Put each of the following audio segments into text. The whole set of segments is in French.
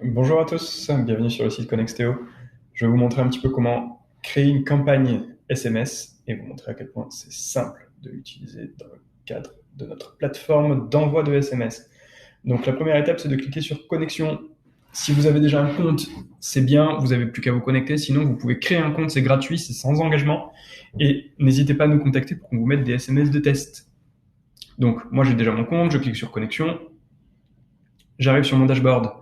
Bonjour à tous, bienvenue sur le site Connexteo. Je vais vous montrer un petit peu comment créer une campagne SMS et vous montrer à quel point c'est simple de l'utiliser dans le cadre de notre plateforme d'envoi de SMS. Donc la première étape, c'est de cliquer sur connexion. Si vous avez déjà un compte, c'est bien, vous n'avez plus qu'à vous connecter. Sinon, vous pouvez créer un compte, c'est gratuit, c'est sans engagement. Et n'hésitez pas à nous contacter pour qu'on vous mette des SMS de test. Donc moi, j'ai déjà mon compte, je clique sur connexion. J'arrive sur mon dashboard.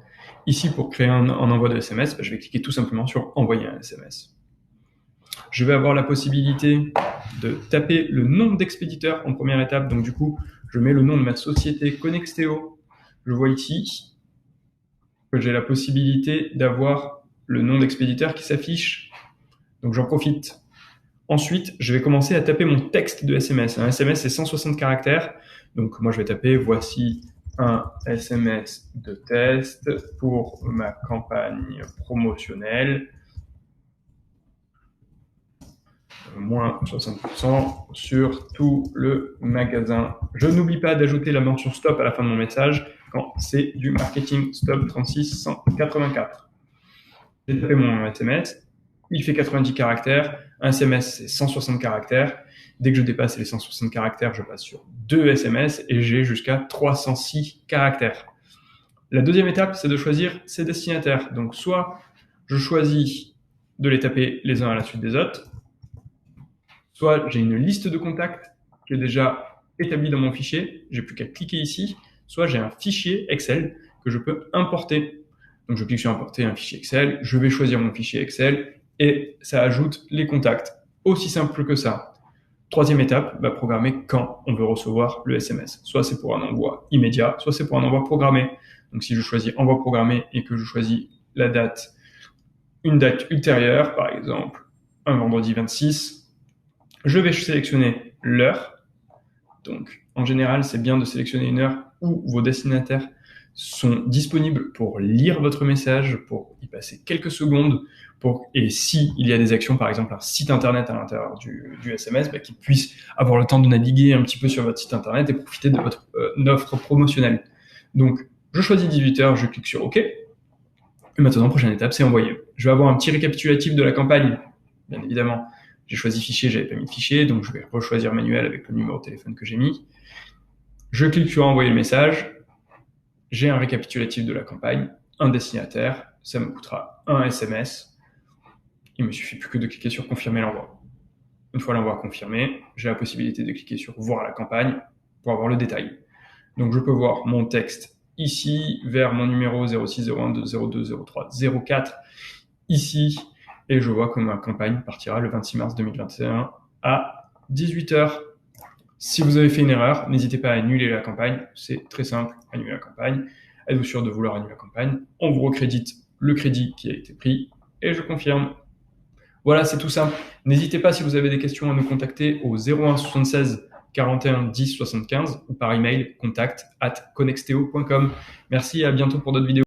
Ici, pour créer un envoi de SMS, je vais cliquer tout simplement sur envoyer un SMS. Je vais avoir la possibilité de taper le nom d'expéditeur en première étape. Donc du coup, je mets le nom de ma société Connexteo. Je vois ici que j'ai la possibilité d'avoir le nom d'expéditeur qui s'affiche. Donc j'en profite. Ensuite, je vais commencer à taper mon texte de SMS. Un SMS, c'est 160 caractères. Donc moi, je vais taper « Voici un SMS de test pour ma campagne promotionnelle. Moins 60% sur tout le magasin. » Je n'oublie pas d'ajouter la mention stop à la fin de mon message quand c'est du marketing stop 36184. J'ai tapé mon SMS. Il fait 90 caractères. Un SMS, c'est 160 caractères. Dès que je dépasse les 160 caractères, je passe sur 2 SMS et j'ai jusqu'à 306 caractères. La deuxième étape, c'est de choisir ses destinataires. Donc, soit je choisis de les taper les uns à la suite des autres, soit j'ai une liste de contacts qui est déjà établie dans mon fichier, j'ai plus qu'à cliquer ici, soit j'ai un fichier Excel que je peux importer. Donc je clique sur importer un fichier Excel, je vais choisir mon fichier Excel et ça ajoute les contacts. Aussi simple que ça. Troisième étape, programmer quand on veut recevoir le SMS. Soit c'est pour un envoi immédiat, soit c'est pour un envoi programmé. Donc si je choisis envoi programmé et que je choisis la date, une date ultérieure, par exemple un vendredi 26, je vais sélectionner l'heure. Donc en général, c'est bien de sélectionner une heure où vos destinataires sont disponibles pour lire votre message, pour y passer quelques secondes, et s'il y a des actions, par exemple un site internet à l'intérieur du SMS, qu'ils puissent avoir le temps de naviguer un petit peu sur votre site internet et profiter de votre offre promotionnelle. Donc, je choisis 18h, je clique sur OK. Et maintenant, prochaine étape, c'est envoyer. Je vais avoir un petit récapitulatif de la campagne, bien évidemment. J'ai choisi fichier, j'avais pas mis de fichier, donc je vais rechoisir manuel avec le numéro de téléphone que j'ai mis. Je clique sur envoyer le message. J'ai un récapitulatif de la campagne, un destinataire, ça me coûtera un SMS. Il me suffit plus que de cliquer sur confirmer l'envoi. Une fois l'envoi confirmé, j'ai la possibilité de cliquer sur voir la campagne pour avoir le détail. Donc je peux voir mon texte ici vers mon numéro 06 01 02 03 04 ici et je vois que ma campagne partira le 26 mars 2021 à 18h. Si vous avez fait une erreur, n'hésitez pas à annuler la campagne. C'est très simple, annuler la campagne. Êtes-vous sûr de vouloir annuler la campagne? On vous recrédite le crédit qui a été pris et je confirme. Voilà, c'est tout simple. N'hésitez pas, si vous avez des questions, à nous contacter au 01 76 41 10 75 ou par email contact@connexteo.com. Merci et à bientôt pour d'autres vidéos.